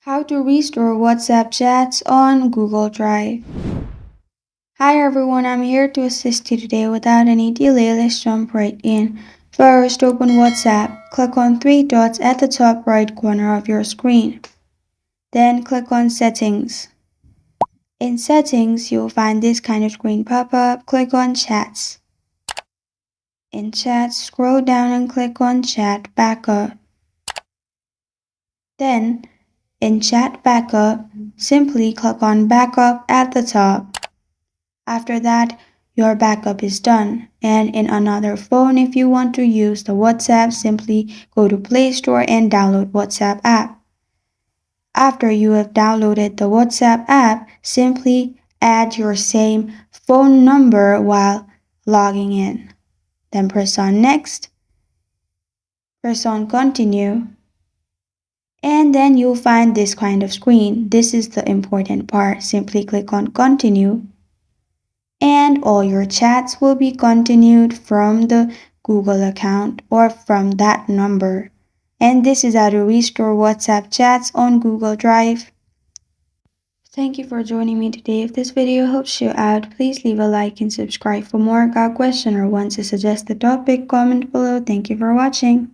How to restore WhatsApp chats on Google Drive. Hi everyone, I'm here to assist you today without any delay. Let's jump right in. First, open WhatsApp. Click on three dots at the top right corner of your screen. Then click on Settings. In Settings, you'll find this kind of screen pop up. Click on Chats. In Chats, scroll down and click on Chat Backup. Then, in Chat Backup, simply click on Backup at the top. After that, your backup is done. And in another phone, if you want to use the WhatsApp, simply go to Play Store and download WhatsApp app. After you have downloaded the WhatsApp app, simply add your same phone number while logging in. Then press on Next, press on Continue, and then you'll find this kind of screen. This is the important part. Simply click on Continue, and all your chats will be continued from the Google account or from that number. And this is how to restore WhatsApp chats on Google Drive. Thank you for joining me today. If this video helps you out, please leave a like and subscribe for more. Got a question or want to suggest a topic? Comment below. Thank you for watching.